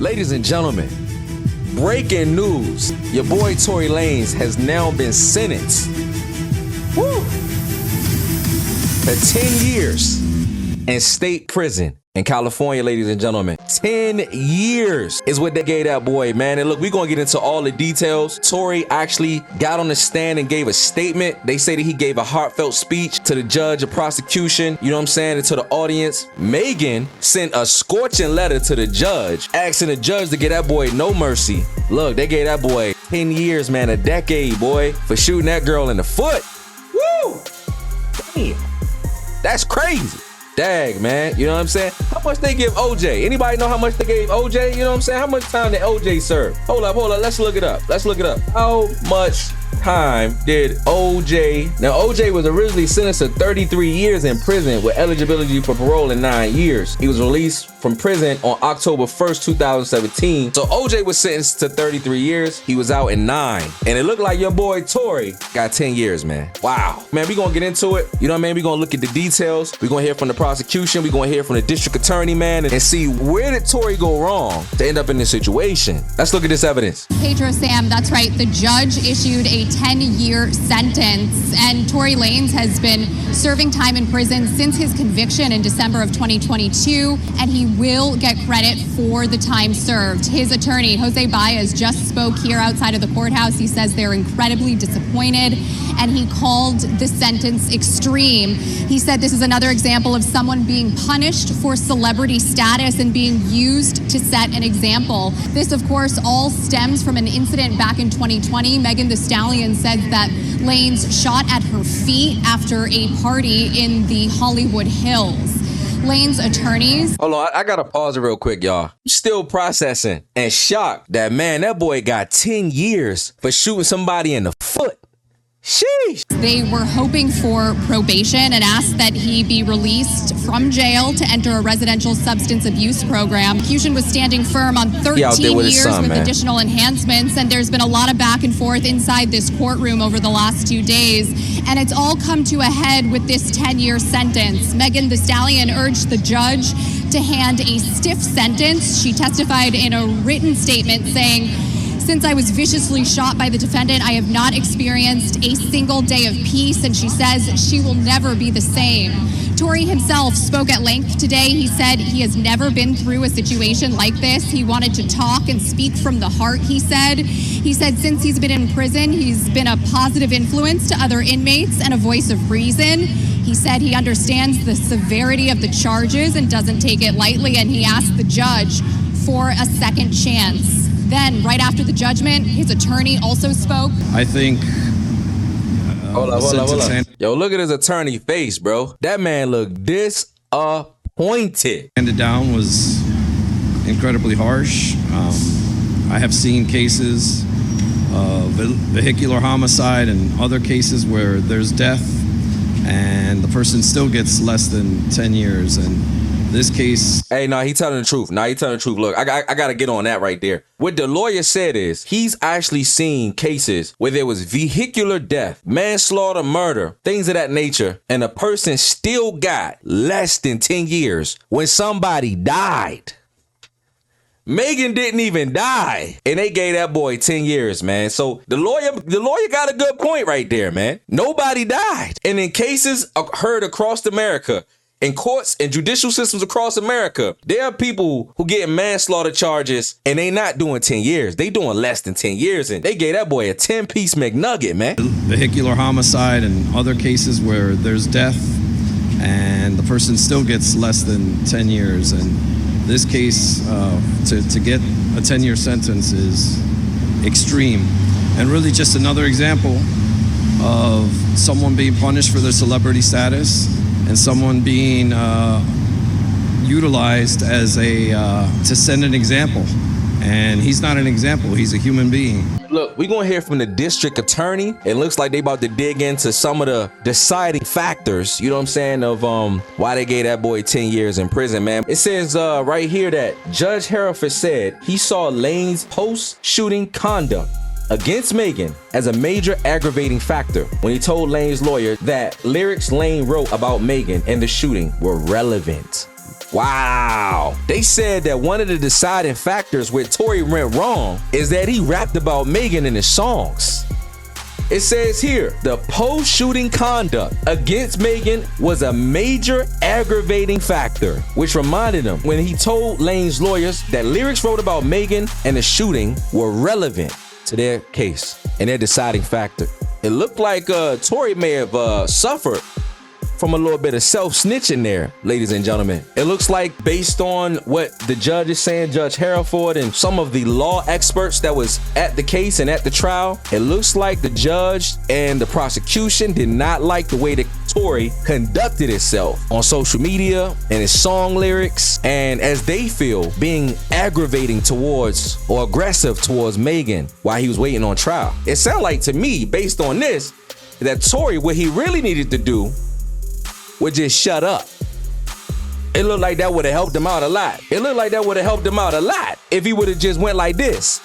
Ladies and gentlemen, breaking news. Your boy Tory Lanez has now been sentenced for 10 years in state prison in California, ladies and gentlemen. 10 years is what they gave that boy, man. And look, we're going to get into all the details. Tory actually got on the stand and gave a statement. They say that he gave a heartfelt speech to the judge of prosecution, you know what I'm saying, and to the audience. Megan sent a scorching letter to the judge, asking the judge to give that boy no mercy. Look, they gave that boy 10 years, man, a decade, boy, for shooting that girl in the foot. Woo! Damn. That's crazy. Dag, man, you know what I'm saying? How much they give OJ? Anybody know how much they gave OJ? You know what I'm saying? How much time did OJ serve? Hold up, let's look it up. How much time did OJ? Now, OJ was originally sentenced to 33 years in prison with eligibility for parole in 9 years. He was released from prison on October 1st, 2017. So OJ was sentenced to 33 years. He was out in 9. And it looked like your boy Tory got 10 years, man. Wow. Man, we gonna get into it. You know what I mean? We gonna look at the details. We gonna hear from the prosecution. We gonna hear from the district attorney, man, and see where did Tory go wrong to end up in this situation. Let's look at this evidence. Pedro, Sam, that's right. The judge issued a 10-year sentence, and Tory Lanez has been serving time in prison since his conviction in December of 2022, and he will get credit for the time served. His attorney, Jose Baez, just spoke here outside of the courthouse. He says they're incredibly disappointed, and he called the sentence extreme. He said this is another example of someone being punished for celebrity status and being used to set an example. This, of course, all stems from an incident back in 2020. Megan Thee Stallion said that Lanez shot at her feet after a party in the Hollywood Hills. Lanez attorneys. Hold on, I gotta pause it real quick, y'all. Still processing and shocked that, man, that boy got 10 years for shooting somebody in the foot. Sheesh. They were hoping for probation and asked that he be released from jail to enter a residential substance abuse program. Prosecution was standing firm on 13 years with additional enhancements, and there's been a lot of back and forth inside this courtroom over the last 2 days, and it's all come to a head with this 10-year sentence. Megan Thee Stallion urged the judge to hand a stiff sentence. She testified in a written statement saying, "Since I was viciously shot by the defendant, I have not experienced a single day of peace," and she says she will never be the same. Tory himself spoke at length today. He said he has never been through a situation like this. He wanted to talk and speak from the heart, he said. He said since he's been in prison, he's been a positive influence to other inmates and a voice of reason. He said he understands the severity of the charges and doesn't take it lightly, and he asked the judge for a second chance. Then, right after the judgment, his attorney also spoke. I think... Hold up. Yo, look at his attorney face, bro. That man looked disappointed. Handed down was incredibly harsh. I have seen cases of vehicular homicide and other cases where there's death and the person still gets less than 10 years. And this case... Hey, no, he telling the truth. Look, I got to get on that right there. What the lawyer said is he's actually seen cases where there was vehicular death, manslaughter, murder, things of that nature, and a person still got less than 10 years when somebody died. Megan didn't even die, and they gave that boy 10 years, man. So the lawyer got a good point right there, man. Nobody died. And in cases heard across America, in courts and judicial systems across America, there are people who get manslaughter charges and they not doing 10 years. They doing less than 10 years, and they gave that boy a 10-piece McNugget, man. Vehicular homicide and other cases where there's death and the person still gets less than 10 years. And this case, to get a 10-year sentence is extreme. And really just another example of someone being punished for their celebrity status and someone being utilized as to send an example. And he's not an example, he's a human being. Look, we're gonna hear from the district attorney. It looks like they about to dig into some of the deciding factors, you know what I'm saying, of why they gave that boy 10 years in prison, man. It says right here that Judge Hereford said he saw Lanez's post-shooting conduct against Megan as a major aggravating factor when he told Lanez's lawyer that lyrics Lane wrote about Megan and the shooting were relevant. Wow. They said that one of the deciding factors where Tory went wrong is that he rapped about Megan in his songs. It says here, the post-shooting conduct against Megan was a major aggravating factor, which reminded him when he told Lane's lawyers that lyrics wrote about Megan and the shooting were relevant to their case and their deciding factor. It looked like Tory may have suffered from a little bit of self-snitching there, ladies and gentlemen. It looks like, based on what the judge is saying, Judge Hereford, and some of the law experts that was at the case and at the trial, it looks like the judge and the prosecution did not like the way that Tory conducted itself on social media and his song lyrics, and as they feel, being aggravating towards or aggressive towards Megan while he was waiting on trial. It sounded like to me, based on this, that Tory, what he really needed to do would just shut up. It looked like that would have helped him out a lot. It looked like that would have helped him out a lot if he would have just went like this.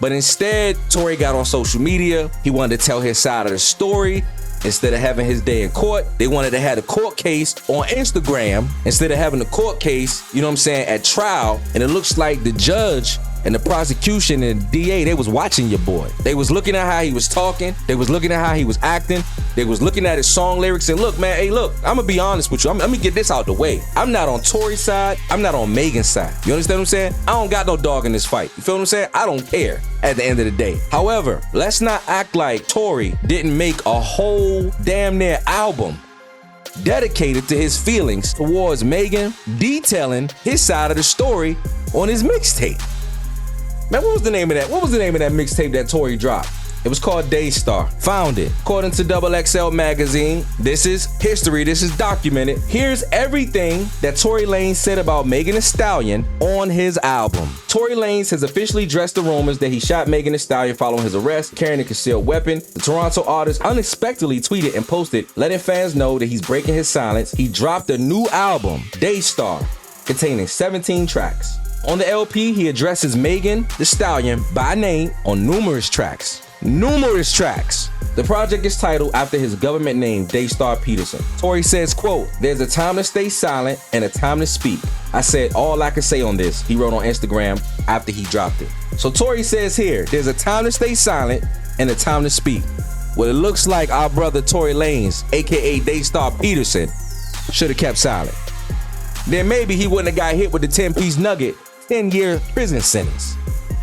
But instead, Tory got on social media. He wanted to tell his side of the story. Instead of having his day in court, they wanted to have a court case on Instagram instead of having a court case, you know what I'm saying, at trial. And it looks like the judge and the prosecution and DA, they was watching your boy. They was looking at how he was talking. They was looking at how he was acting. They was looking at his song lyrics. And look, man, hey, look, I'm gonna be honest with you. Let me get this out the way. I'm not on Tory's side. I'm not on Megan's side. You understand what I'm saying? I don't got no dog in this fight. You feel what I'm saying? I don't care at the end of the day. However, let's not act like Tory didn't make a whole damn near album dedicated to his feelings towards Megan, detailing his side of the story on his mixtape. Man, what was the name of that? What was the name of that mixtape that Tory dropped? It was called Daystar. Found it. According to XXL magazine, this is history, this is documented. Here's everything that Tory Lanez said about Megan Thee Stallion on his album. Tory Lanez has officially addressed the rumors that he shot Megan Thee Stallion following his arrest, carrying a concealed weapon. The Toronto artist unexpectedly tweeted and posted, letting fans know that he's breaking his silence. He dropped a new album, Daystar, containing 17 tracks. On the LP, he addresses Megan Thee Stallion by name on numerous tracks. The project is titled after his government name, Daystar Peterson. Tory says, quote, there's a time to stay silent and a time to speak. I said all I could say on this, he wrote on Instagram after he dropped it. So Tory says here, there's a time to stay silent and a time to speak. Well, it looks like our brother Tory Lanez, aka Daystar Peterson, should have kept silent. Then maybe he wouldn't have got hit with the 10-piece nugget, 10-year prison sentence.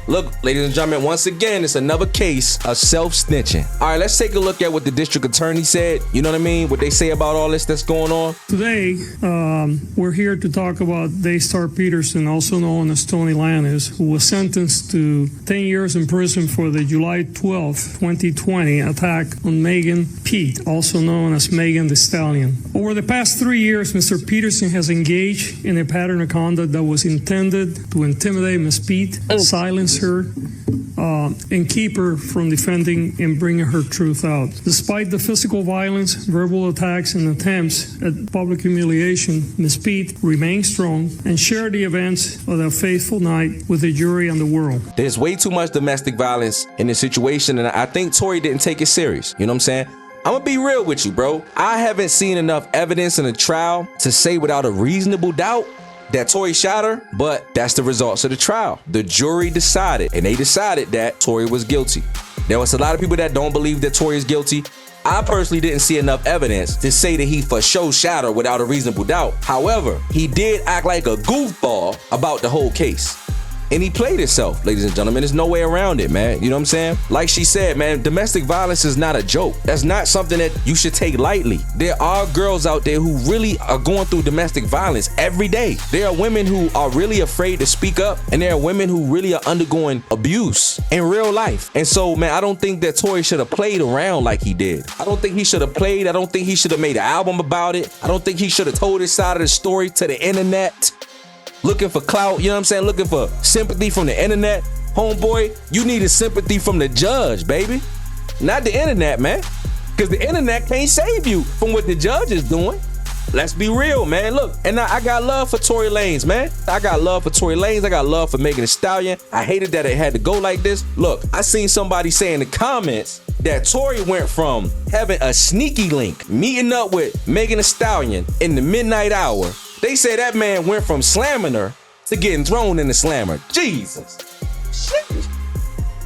Look, ladies and gentlemen, once again, it's another case of self-snitching. All right, let's take a look at what the district attorney said. You know what I mean? What they say about all this that's going on. Today, we're here to talk about Daystar Peterson, also known as Tory Lanez, who was sentenced to 10 years in prison for the July 12, 2020 attack on Megan Pete, also known as Megan Thee Stallion. Over the past 3 years, Mr. Peterson has engaged in a pattern of conduct that was intended to intimidate Ms. Pete, silence her, and keep her from defending and bringing her truth out. Despite the physical violence, verbal attacks, and attempts at public humiliation, Ms. Pete remained strong and shared the events of that fateful night with the jury and the world. There's way too much domestic violence in this situation, and I think Tory didn't take it serious. You know what I'm saying? I'm gonna be real with you, bro. I haven't seen enough evidence in the trial to say without a reasonable doubt that Tory shot her, but that's the results of the trial. The jury decided, and they decided that Tory was guilty. There was a lot of people that don't believe that Tory is guilty. I personally didn't see enough evidence to say that he for sure shot her without a reasonable doubt. However, he did act like a goofball about the whole case. And he played himself, ladies and gentlemen. There's no way around it, man. You know what I'm saying? Like she said, man, domestic violence is not a joke. That's not something that you should take lightly. There are girls out there who really are going through domestic violence every day. There are women who are really afraid to speak up, and there are women who really are undergoing abuse in real life. And so, man, I don't think that Tory should have played around like he did. I don't think he should have played. I don't think he should have made an album about it. I don't think he should have told his side of the story to the internet. Looking for clout, you know what I'm saying? Looking for sympathy from the internet. Homeboy, you needed sympathy from the judge, baby. Not the internet, man. Because the internet can't save you from what the judge is doing. let's be real, man. Look, and I got love for Tory Lanez, man. I got love for Tory Lanez. I got love for Megan Thee Stallion. I hated that it had to go like this. Look, I seen somebody say in the comments that Tory went from having a sneaky link, meeting up with Megan Thee Stallion in the midnight hour. They say that man went from slamming her to getting thrown in the slammer. Jesus. Shit.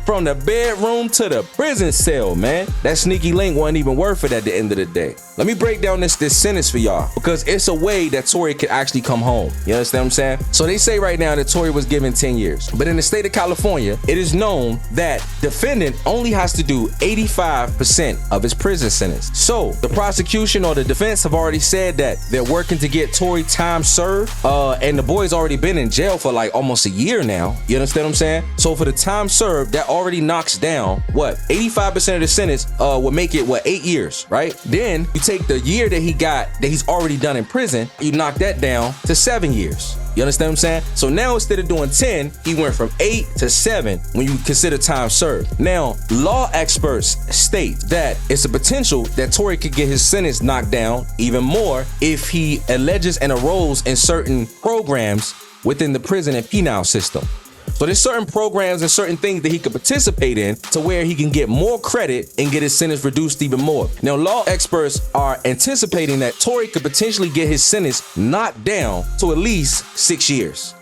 From the bedroom to the prison cell, man. That sneaky link wasn't even worth it at the end of the day. Let me break down this sentence for y'all, because it's a way that Tory could actually come home. You understand what I'm saying? So they say right now that Tory was given 10 years. But in the state of California, it is known that defendant only has to do 85% of his prison sentence. So the prosecution or the defense have already said that they're working to get Tory time served. And the boy's already been in jail for like almost a year now. You understand what I'm saying? So for the time served, that already knocks down what? 85% of the sentence would make it 8 years, right? Then you take the year that he's already done in prison, you knock that down to 7 years. You understand what I'm saying? So now instead of doing 10, he went from 8 to 7 when you consider time served. Now, law experts state that it's a potential that Tory could get his sentence knocked down even more if he alleges and enrolls in certain programs within the prison and penal system. So there's certain programs and certain things that he could participate in to where he can get more credit and get his sentence reduced even more. Now, law experts are anticipating that Tory could potentially get his sentence knocked down to at least 6 years.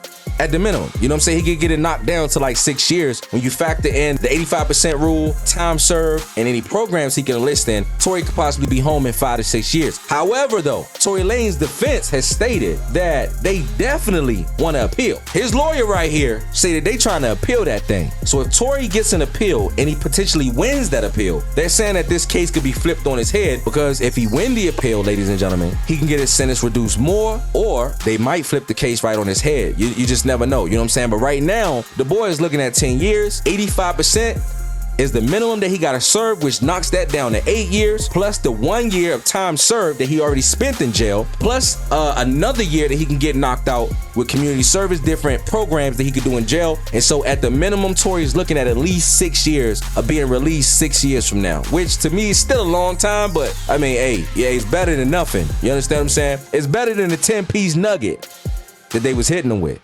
At the minimum, you know what I'm saying? He could get it knocked down to like 6 years. When you factor in the 85% rule, time served, and any programs he can enlist in, Tory could possibly be home in 5 to 6 years. However, though, Tory Lanez's defense has stated that they definitely want to appeal. His lawyer right here stated they trying to appeal that thing. So if Tory gets an appeal and he potentially wins that appeal, they're saying that this case could be flipped on his head, because if he win the appeal, ladies and gentlemen, he can get his sentence reduced more, or they might flip the case right on his head. You just never know, you know what I'm saying? But right now, the boy is looking at 10 years, 85% is the minimum that he got to serve, which knocks that down to 8 years, plus the 1 year of time served that he already spent in jail, plus another year that he can get knocked out with community service, different programs that he could do in jail. And so at the minimum, Tory is looking at least 6 years of being released 6 years from now, which to me is still a long time, but I mean, hey, yeah, it's better than nothing. You understand what I'm saying? It's better than the 10-piece nugget that they was hitting him with.